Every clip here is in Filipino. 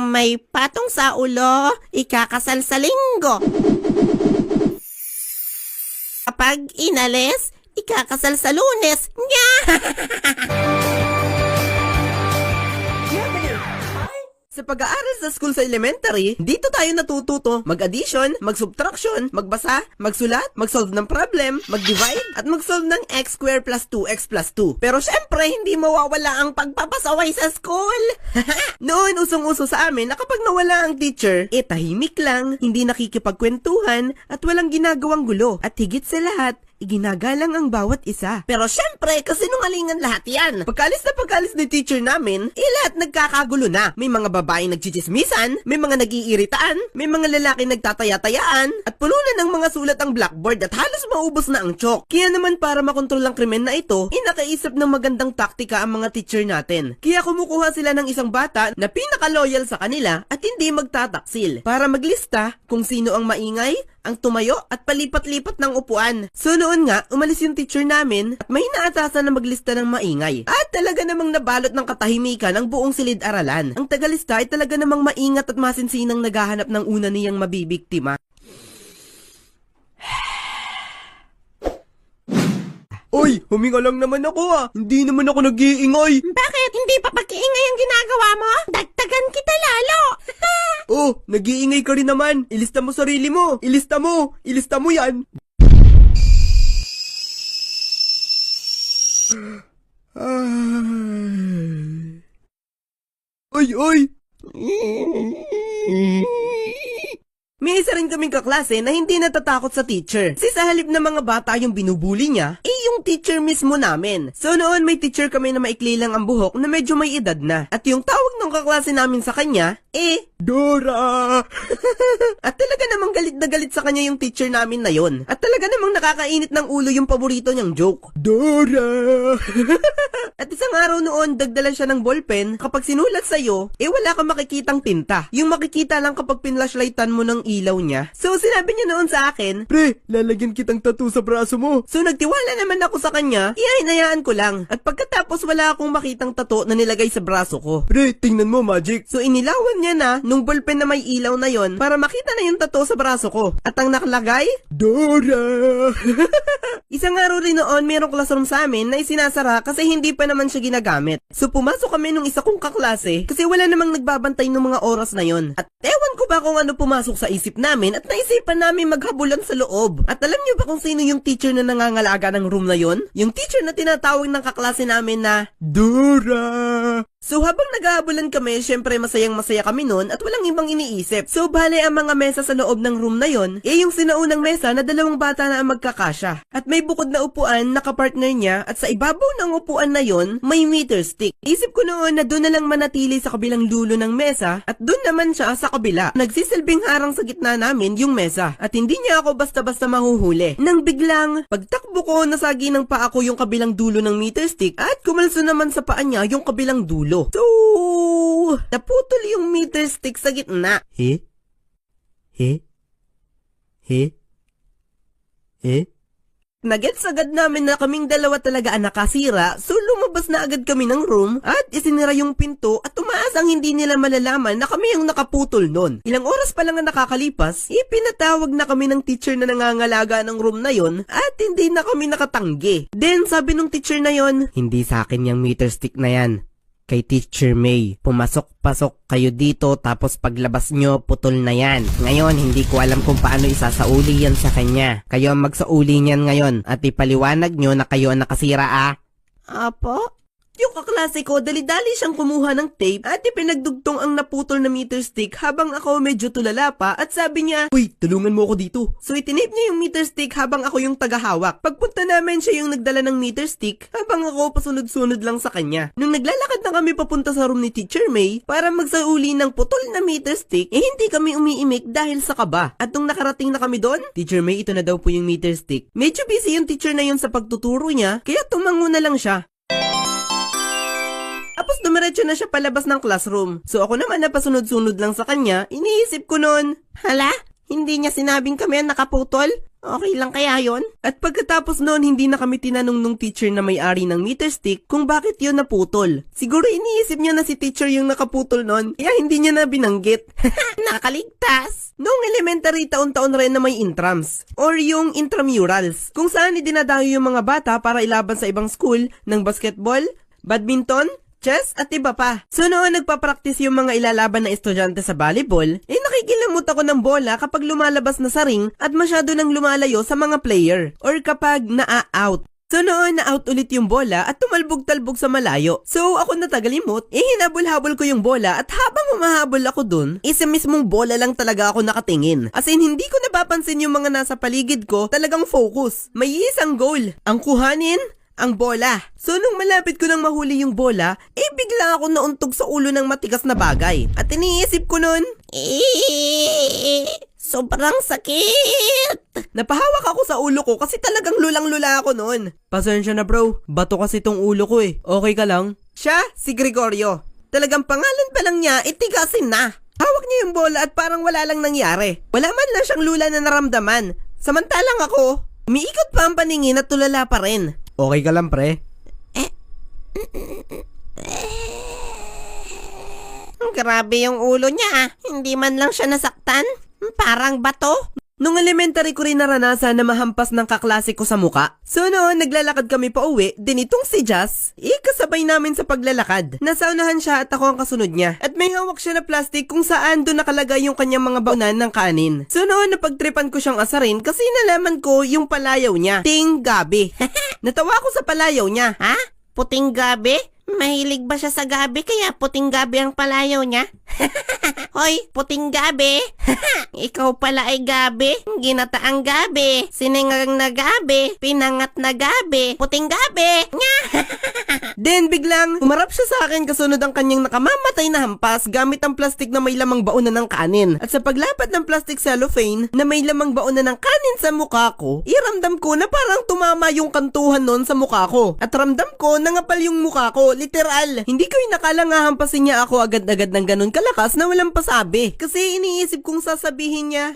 may patong sa ulo, ikakasal sa linggo. Kapag inalis, ikakasal sa Lunes. Nya! Sa pag-aaral sa school sa elementary, dito tayo natututo mag-addition, mag-subtraction, magbasa, magsulat, mag-solve ng problem, mag-divide, at mag-solve ng x squared plus 2x plus 2. Pero syempre, hindi mawawala ang pagpapasaway sa school. Noon, usong-uso sa amin na kapag nawala ang teacher, tahimik lang, hindi nakikipagkwentuhan, at walang ginagawang gulo. At higit sa lahat, iginagalang ang bawat isa. Pero syempre, kasinungalingan lahat yan. Pagkalis ni teacher namin, lahat nagkakagulo na. May mga babaeng nagchichismisan, may mga nag-iiritaan, may mga lalaki nagtataya-tayaan, at puno na ng mga sulat ang blackboard at halos maubos na ang chalk. Kaya naman para makontrol ang krimen na ito, nakaisip ng magandang taktika ang mga teacher natin. Kaya kumukuha sila ng isang bata na pinaka-loyal sa kanila at hindi magtataksil para maglista kung sino ang maingay, ang tumayo at palipat-lipat ng upuan. So noon nga, umalis yung teacher namin at may naatasan na maglista ng maingay. At talaga namang nabalot ng katahimikan ang buong silid-aralan. Ang tagalista ay talaga namang maingat at masinsinang naghahanap ng una niyang mabibiktima. Oy, huminga lang naman ako Hindi naman ako nag-iingay. Bakit? Hindi pa pag-iingay ang ginagawa mo? Dagdagan kita lalo! Oh, nag-iingay ka rin naman. Ilista mo sarili mo. Ilista mo. Ilista mo yan. Ay, ay. May isa rin kaming kaklase na hindi natatakot sa teacher. Kasi sa halip na mga bata yung binubuli niya, yung teacher mismo namin. So noon may teacher kami na maikli lang ang buhok na medyo may edad na. At yung tawag ng kaklase namin sa kanya, Dora! At talaga namang galit na galit sa kanya yung teacher namin na yon. At talaga namang nakakainit ng ulo yung paborito niyang joke. Dora! At isang araw noon, dagdalan siya ng ballpen. Kapag sinulat sa'yo, wala kang makikitang tinta. Yung makikita lang kapag pinflashlightan mo ng ilaw niya. So sinabi niya noon sa akin, Pre, lalagyan kitang tattoo sa braso mo. So nagtiwala naman ako sa kanya, hinayaan ko lang. At pagkatapos wala akong makitang tattoo na nilagay sa braso ko. Pre, tingnan mo, Magic. So inilawan niya na nung ballpen na may ilaw na yon para makita na yung tattoo sa braso ko. At ang nakalagay, Dora! Isang araw rin noon, mayroong classroom sa amin na isinasara kasi hindi pa naman siya ginagamit. So pumasok kami nung isa kong kaklase kasi wala namang nagbabantay ng mga oras na yon. At ewan ko ba kung ano pumasok sa isip namin at naisipan namin maghabulan sa loob. At alam niyo ba kung sino yung teacher na nangangalaga ng room na yon? Yung teacher na tinatawag ng kaklase namin na Dora! So habang naghahabulan kami, syempre masayang-masaya kami noon at walang ibang iniisip. So bale ang mga mesa sa loob ng room na yon, yung sinaunang mesa na dalawang bata na ang magkakasya. At may bukod na upuan na kapartner niya at sa ibabaw ng upuan na yon, may meter stick. Isip ko noon na doon na lang manatili sa kabilang dulo ng mesa at doon naman siya sa kabila. Nagsisilbing harang sa gitna namin yung mesa at hindi niya ako basta-basta mahuhuli. Nang biglang, pagtakbo ko, nasagi ng paa ko yung kabilang dulo ng meter stick at kumalso naman sa paa niya yung kabilang dulo. So, naputol yung meter stick sa gitna. Nagets agad namin na kaming dalawa talaga ang nakasira, so lumabas na agad kami ng room at isinira yung pinto at umaasang hindi nila malalaman na kami ang nakaputol nun. Ilang oras pa lang ang nakakalipas, ipinatawag na kami ng teacher na nangangalaga ng room na yon at hindi na kami nakatanggi. Then sabi nung teacher na yon, hindi sa akin yung meter stick na yan. Kay Teacher May, pumasok-pasok kayo dito tapos paglabas nyo, putol na yan. Ngayon, hindi ko alam kung paano isasauli yan sa kanya. Kayo ang magsauli niyan ngayon at ipaliwanag nyo na kayo ang nakasira Apo? Yung kaklase ko, dali-dali siyang kumuha ng tape at ipinagdugtong ang naputol na meter stick habang ako medyo tulala pa at sabi niya, Uy, tulungan mo ako dito. So itinape niya yung meter stick habang ako yung tagahawak. Pagpunta namin siya yung nagdala ng meter stick habang ako pasunod-sunod lang sa kanya. Nung naglalakad na kami papunta sa room ni Teacher May para magsauli ng putol na meter stick, hindi kami umiimik dahil sa kaba. At nung nakarating na kami doon, Teacher May, ito na daw po yung meter stick. Medyo busy yung teacher na yun sa pagtuturo niya, kaya tumango na lang siya. Tapos dumiretso na siya palabas ng classroom. So ako naman napasunod-sunod lang sa kanya, iniisip ko noon, hala, hindi niya sinabing kami ang nakaputol? Okay lang kaya yon? At pagkatapos noon, hindi na kami tinanong nung teacher na may-ari ng meter stick kung bakit yun naputol. Siguro iniisip niya na si teacher yung nakaputol noon, kaya hindi niya na binanggit. Nakaligtas. Noong elementary, taon-taon rin na may intrams, or yung intramurals, kung saan idinadayo yung mga bata para ilaban sa ibang school ng basketball, badminton, chess, at iba pa. So noon nagpa-practice yung mga ilalaban na estudyante sa volleyball, nakikilamot ako ng bola kapag lumalabas na sa ring at masyado nang lumalayo sa mga player, or kapag na-out. So noon na-out ulit yung bola at tumalbog-talbog sa malayo. So ako natagalimot, hinabol-habol ko yung bola at habang humahabol ako dun, isa mismong bola lang talaga ako nakatingin. As in, hindi ko napapansin yung mga nasa paligid ko, talagang focus. May isang goal. Ang kuhanin, ang bola. So nung malapit ko nang mahuli yung bola, bigla ako nauntog sa ulo ng matigas na bagay. At iniisip ko nun, Sobrang sakit. napahawak ako sa ulo ko kasi talagang lulang-lula ako noon. Pasensya na bro, bato kasi tong ulo ko eh. Okay ka lang? Siya, si Gregorio. Talagang pangalan pa lang niya, itigasin na. Hawak niya yung bola at parang wala lang nangyari. Wala man lang siyang lula na naramdaman. Samantalang ako, umiikot pa ang paningin at tulala pa rin. Okay ka lang, pre? Grabe yung ulo niya. Hindi man lang siya nasaktan. Parang bato. Nung elementary ko rin naranasan na mahampas ng kaklase ko sa muka. So noon, naglalakad kami pa uwi, din itong si Jazz, kasabay namin sa paglalakad. Nasaunahan siya at ako ang kasunod niya. At may hawak siya na plastic kung saan doon nakalagay yung kanyang mga baunan ng kanin. So noon, napagtripan ko siyang asarin kasi nalaman ko yung palayaw niya. Ting gabi. Natawa ko sa palayaw niya. Ha? Puting gabi? Mahilig ba siya sa gabi kaya puting gabi ang palayaw niya? Hoy, puting gabi. Ikaw pala ay gabi. Ginataang gabi. Siningang na gabi. Pinangat na gabi. Puting gabi. Nga! Then biglang, umarap siya sa akin kasunod ang kanyang nakamamatay na hampas gamit ang plastic na may lamang baunan ng kanin. At sa paglapat ng plastic cellophane na may lamang baunan ng kanin sa mukha ko, iramdam ko na parang tumama yung kantuhan nun sa mukha ko. At ramdam ko nangapal yung mukha ko, literal. Hindi ko inakala nga hampasin niya ako agad-agad ng ganun kalakas na walang pasabi. Kasi iniisip kong sasabihin niya,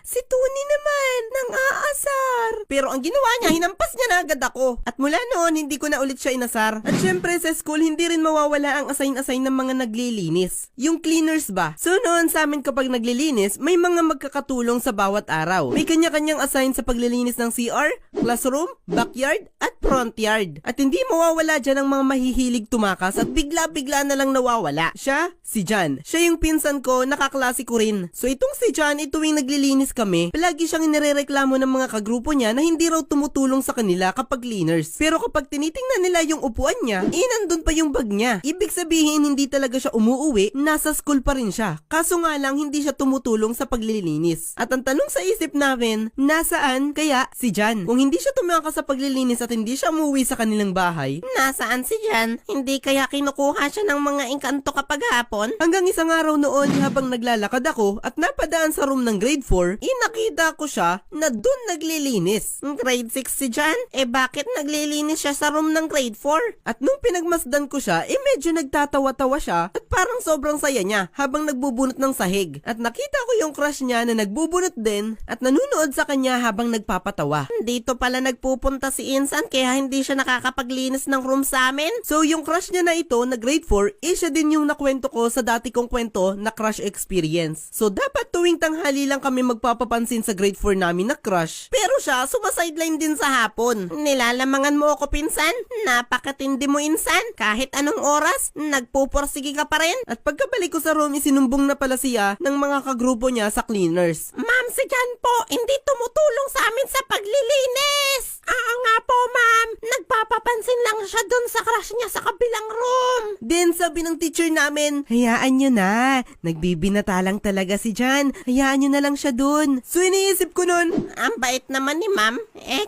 si Tony naman, nang aasar. Pero ang ginawa niya, hinampas niya na agad ako. At mula noon, hindi ko na ulit siya inasar. At syempre sa school, hindi rin mawawala ang assign-assign ng mga naglilinis. Yung cleaners ba? So noon sa amin kapag naglilinis, may mga magkakatulong sa bawat araw. May kanya-kanyang assign sa paglilinis ng CR, classroom, backyard, at front yard. At hindi mawawala dyan ang mga mahihilig tumakas at bigla-bigla na lang nawawala. Siya, si John. Siya yung pinsan ko, nakaklase ko rin. So itong si John, tuwing naglilinis kami, palagi siyang inirereklamo ng mga kagrupo niya na hindi raw tumutulong sa kanila kapag cleaners. Pero kapag tinitingnan nila yung upuan niya, nandun pa yung bag niya. Ibig sabihin, hindi talaga siya umuuwi, nasa school pa rin siya. Kaso nga lang, hindi siya tumutulong sa paglilinis. At ang tanong sa isip namin, nasaan kaya si John? Kung hindi siya tumakas sa paglilinis at hindi siya umuwi sa kanilang bahay, Nasaan si Jan? Hindi kaya kinukuha siya ng mga engkanto kapag hapon? hanggang isang araw noon habang naglalakad ako at napadaan sa room ng grade 4, nakita ko siya na dun naglilinis. Grade 6 si Jan? Bakit naglilinis siya sa room ng grade 4? At nung pinagmasdan ko siya, medyo nagtatawa-tawa siya at parang sobrang saya niya habang nagbubunot ng sahig. At nakita ko yung crush niya na nagbubunot din at nanunood sa kanya habang nagpapatawa. Dito pala nagpupunta si Insan kaya hindi siya nakakapaglinis ng room sa amin? So yung crush niya na ito na grade 4, siya din yung nakwento ko sa dati kong kwento na crush experience. So dapat tuwing tanghali lang kami magpapapansin sa grade 4 namin na crush. Pero siya, sumasideline din sa hapon. Nilalamangan mo ako, pinsan? Napakatindi mo, Insan. Kahit anong oras, nagpupursige ka pa rin. At pagkabalik ko sa room, isinumbong na pala siya ng mga kagrupo niya sa cleaners. Ma'am, si Jan po, hindi tumutulong sa amin sa paglilinis. Oo nga po, ma'am. Nagpapapansin lang siya dun sa crush niya sa kabilang room. Then sabi ng teacher namin, hayaan nyo na. Nagbibinata lang talaga si Jan. Hayaan nyo na lang siya dun. So iniisip ko nun, Ang bait naman ni ma'am.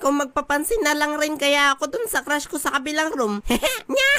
Kung magpapansin na lang rin kaya ako dun sa crush ko sa kabilang room. Nya!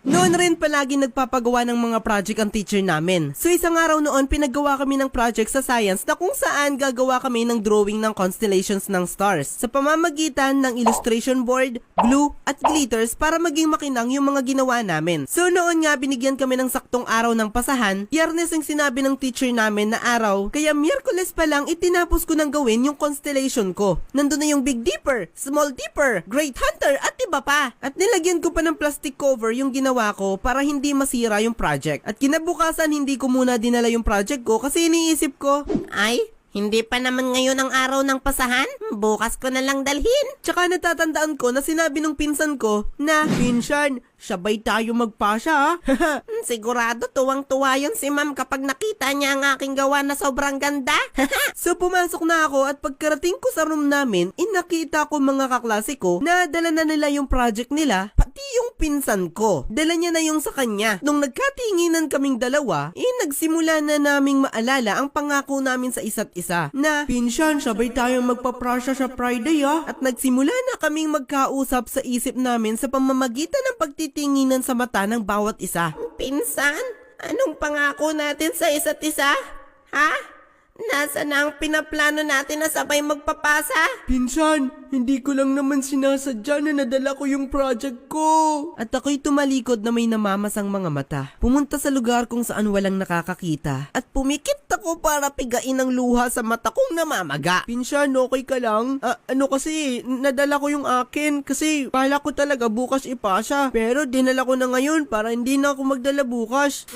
Noon rin palagi nagpapagawa ng mga project ang teacher namin. So isang araw noon, pinaggawa kami ng project sa science na kung saan gagawa kami ng drawing ng constellations ng stars sa pamamagitan ng illustration board, glue, at glitters para maging makinang yung mga ginawa namin. So noon nga, binigyan kami ng saktong araw ng pasahan. Biyernes ang sinabi ng teacher namin na araw, kaya Miyerkules pa lang itinapos ko nang gawin yung constellation ko. Nandun na yung Big Dipper, Small Dipper, Great Hunter, at iba pa. At nilagyan ko pa ng plastic cover yung ginawa ko para hindi masira yung project. At kinabukasan, hindi ko muna dinala yung project ko kasi iniisip ko, Ay, hindi pa naman ngayon ang araw ng pasahan? Bukas ko na lang dalhin. tsaka natatandaan ko na sinabi ng pinsan ko na, Pinsan, sabay tayo magpasa ha. Sigurado tuwang-tuwa yun si ma'am kapag nakita niya ang aking gawa na sobrang ganda. So pumasok na ako at pagkarating ko sa room namin, nakita ko mga kaklase ko na dala na nila yung project nila, pati yung pinsan ko. Dala niya na yung sa kanya. Nung nagkatinginan kaming dalawa, nagsimula na naming maalala ang pangako namin sa isa't isa na, Pinsan, sabay tayo magpaprasya sa Friday At nagsimula na kaming magkausap sa isip namin sa pamamagitan ng pagtitinginan sa mata ng bawat isa. Pinsan, anong pangako natin sa isa't isa? Ha? Nasaan na ang pinaplano natin na sabay magpapasa? Pinsan, hindi ko lang naman sinasadya na nadala ko yung project ko. At ako'y tumalikod na may namamasang mga mata. Pumunta sa lugar kung saan walang nakakakita. At pumikit ako para pigain ang luha sa mata kong namamaga. Pinsan, okay ka lang? Kasi, nadala ko yung akin. Kasi, pala ko talaga bukas ipasa. Pero dinala ko na ngayon para hindi na ako magdala bukas.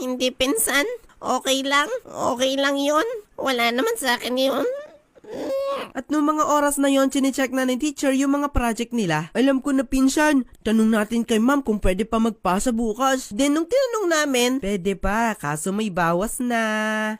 Hindi pinsan, okay lang yun. Wala naman sa akin yun. At nung mga oras na yon, chinecheck na ng teacher yung mga project nila. Alam ko na, Pinsan, tanong natin kay ma'am kung pwede pa magpasa bukas. Then nung tinanong namin, pwede pa, kaso may bawas na.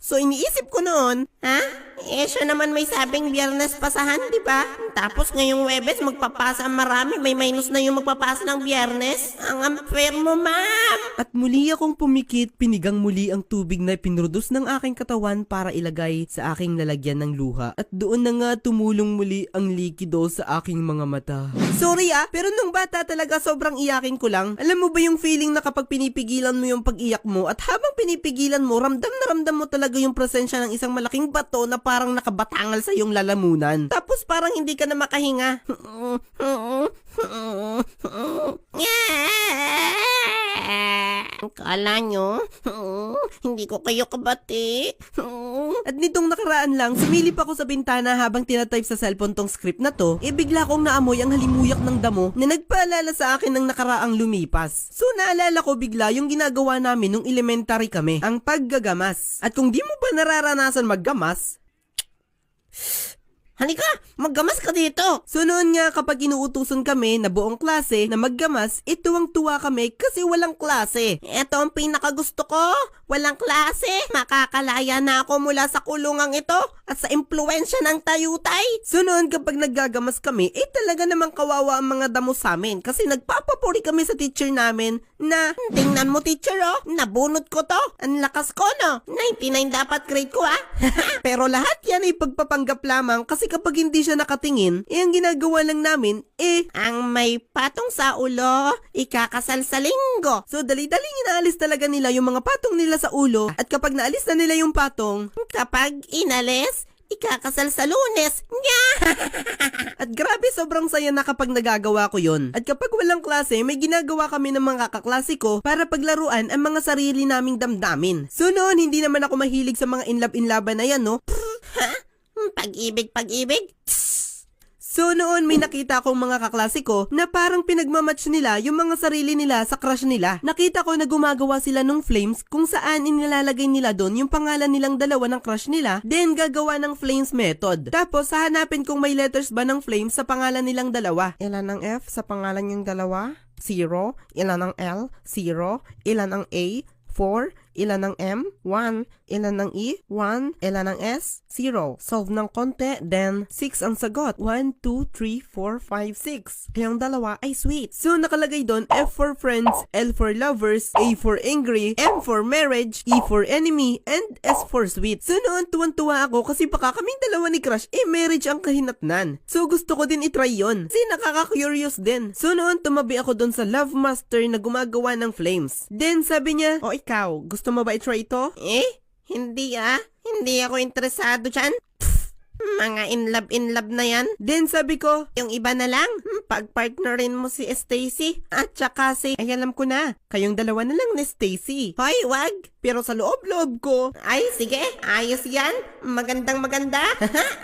So iniisip ko noon, Ha? Siya naman may sabing Biyernes pasahan, di ba? Tapos ngayong Webes magpapasa ang marami, may minus na yung magpapasa ng Biyernes. Ang unfair mo, ma'am! at muli akong pumikit, pinigang muli ang tubig na pinroduce ng aking katawan para ilagay sa aking lalagyan ng luha. At doon na nga tumulong muli ang likido sa aking mga mata. Sorry pero nung bata talaga sobrang iyakin ko lang. Alam mo ba yung feeling na kapag pinipigilan mo yung pag-iyak mo at habang pinipigilan mo, ramdam na ramdam mo talaga yung presensya ng isang malaking bato na parang nakabatangal sa iyong lalamunan. Tapos parang hindi ka na makahinga. Kala nyo? Hindi ko kayo kabati. At nitong nakaraan lang, sumilip ako sa bintana habang tinatype sa cellphone tong script na to, bigla kong naamoy ang halimuyak ng damo na nagpaalala sa akin ng nakaraang lumipas. So naalala ko bigla yung ginagawa namin nung elementary kami, ang paggagamas. At kung di mo ba nararanasan maggamas, Halika, maggamas ka dito. so noon nga kapag inuutusan kami na buong klase na maggamas, tuwang-tuwa kami kasi walang klase. Ito ang pinakagusto ko. Walang klase. Makakalaya na ako mula sa kulungang ito at sa impluensya ng tayutay. So noon kapag naggagamas kami, talaga namang kawawa ang mga damo sa amin kasi nagpapapuri kami sa teacher namin na, Tingnan mo, teacher, nabunot ko to. Ang lakas ko, no? 99 dapat grade ko, pero lahat yan ay pagpapanggap lamang kasi kapag hindi siya nakatingin, ang ginagawa lang namin, Ang may patong sa ulo, ikakasal sa linggo. so dali-daling inaalis talaga nila yung mga patong nila sa ulo at kapag naalis na nila yung patong, Kapag inalis, ikakasal sa Lunes. Nya! at grabe sobrang saya na kapag nagagawa ko yon. At kapag walang klase, may ginagawa kami ng mga kaklase ko para paglaruan ang mga sarili naming damdamin. So noon, hindi naman ako mahilig sa mga inlove-inlaban na yan, no? Pag-ibig. So noon may nakita akong mga kaklase ko na parang pinagmamatch nila yung mga sarili nila sa crush nila. Nakita ko na gumagawa sila ng flames kung saan inilalagay nila doon yung pangalan nilang dalawa ng crush nila, then gagawa ng flames method. Tapos hahanapin kung may letters ba ng flames sa pangalan nilang dalawa. Ilan ang F sa pangalan yung dalawa? 0. Ilan ang L? 0. Ilan ang A? 4. Ilan ang M? 1. Ilan ang E? 1. Ilan ang S? 0. Solve ng konti, then 6 ang sagot. 1, 2, 3, 4, 5, 6. Kayong dalawa ay sweet. So nakalagay doon, F for friends, L for lovers, A for angry, M for marriage, E for enemy, and S for sweet. So noon tuwan-tuwa ako kasi baka kaming dalawa ni Crush, marriage ang kahinatnan. So gusto ko din itry yon. Kasi nakaka-curious din. So noon tumabi ako doon sa Love Master na gumagawa ng flames. Then sabi niya, "O ikaw, gusto mo ba i-try ito?" Hindi Hindi ako interesado dyan. Mga in love na yan. Then sabi ko, Yung iba na lang, pagpartnerin mo si Stacy at saka si... "Ay alam ko na, kayong dalawa na lang ni Stacy." Hoy, wag! Pero sa loob-loob ko, Ay, sige, ayos yan. Magandang maganda.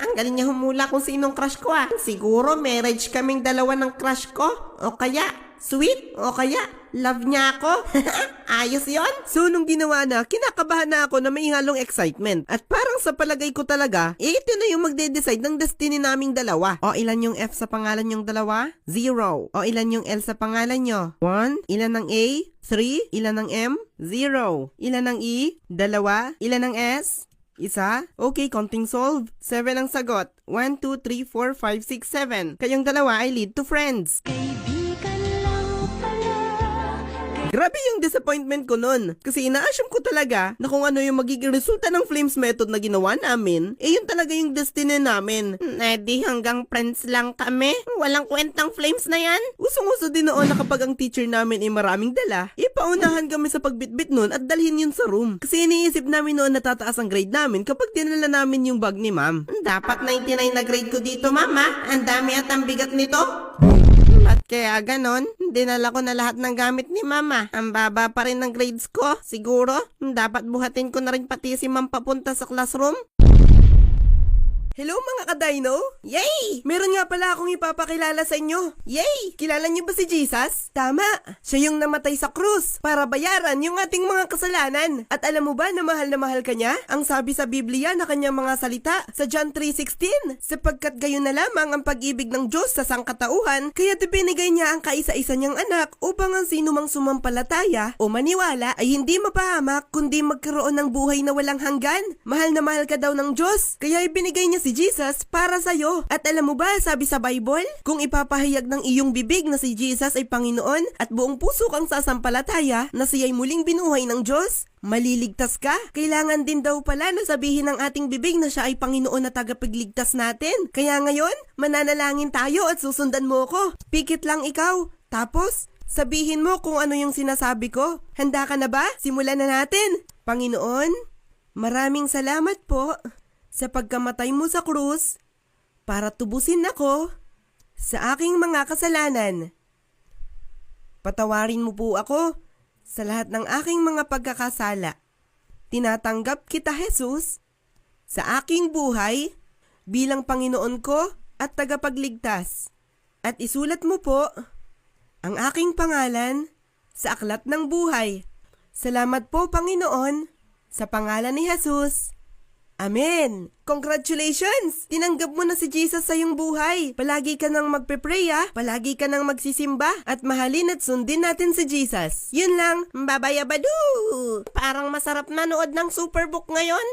Ang galing niya humula kung sinong crush ko Siguro marriage kaming dalawa ng crush ko. O kaya, sweet. O kaya, love niya ako. Ayos yon. so nung ginawa na, kinakabahan na ako na may halong excitement. At parang sa palagay ko talaga, ito na yung magde-decide ng destiny naming dalawa. O ilan yung F sa pangalan yung dalawa? 0. O ilan yung L sa pangalan nyo? 1. Ilan ng A? 3. Ilan ng M? 0. Ilan ng E? 2. Ilan ng S? 1. Okay, counting solve. 7 ang sagot. 1, 2, 3, 4, 5, 6, 7. Kayong dalawa ay lead to friends. Grabe yung disappointment ko nun. Kasi ina-assume ko talaga na kung ano yung magiging resulta ng flames method na ginawa namin, yun talaga yung destiny namin. Di hanggang friends lang kami. Walang kwentang flames na yan. Usong-uso din noon na kapag ang teacher namin ay maraming dala, ipaunahan kami sa pagbitbit nun at dalhin yun sa room. Kasi iniisip namin noon na tataas ang grade namin kapag dinala namin yung bag ni ma'am. Dapat 99 na grade ko dito, mama. Ang dami at ang bigat nito. At kaya ganon, dinala ko na lahat ng gamit ni mama. Ang baba pa rin ng grades ko. Siguro, dapat buhatin ko na rin pati si ma'am papunta sa classroom. Hello mga ka-dino! Yay! Meron nga pala akong ipapakilala sa inyo. Yay! Kilala niyo ba si Jesus? Tama! Siya yung namatay sa krus para bayaran yung ating mga kasalanan. At alam mo ba na mahal ka niya? Ang sabi sa Biblia na kanyang mga salita sa John 3:16, sapagkat gayon na lamang ang pag-ibig ng Diyos sa sangkatauhan, kaya ibinigay niya ang kaisa-isa niyang anak upang ang sino mang sumampalataya o maniwala ay hindi mapahamak kundi magkaroon ng buhay na walang hanggan. Mahal na mahal ka daw ng Diyos, kaya ibinigay niya si Jesus para sa'yo. At alam mo ba, sabi sa Bible, kung ipapahayag ng iyong bibig na si Jesus ay Panginoon at buong puso kang sasampalataya na siya'y muling binuhay ng Diyos, maliligtas ka. Kailangan din daw pala na sabihin ng ating bibig na siya ay Panginoon na tagapagligtas natin. Kaya ngayon, mananalangin tayo at susundan mo ko. Pikit lang ikaw. Tapos, sabihin mo kung ano yung sinasabi ko. Handa ka na ba? Simulan na natin. Panginoon, maraming salamat po sa pagkamatay mo sa krus para tubusin ako sa aking mga kasalanan. Patawarin mo po ako sa lahat ng aking mga pagkakasala. Tinatanggap kita, Jesus, sa aking buhay bilang Panginoon ko at tagapagligtas. At isulat mo po ang aking pangalan sa aklat ng buhay. Salamat po, Panginoon, sa pangalan ni Jesus. Amen! Congratulations! Tinanggap mo na si Jesus sa iyong buhay. Palagi ka nang magpe-pray palagi ka nang magsisimba, at mahalin at sundin natin si Jesus. Yun lang, babayabadu! Parang masarap manood ng Superbook ngayon.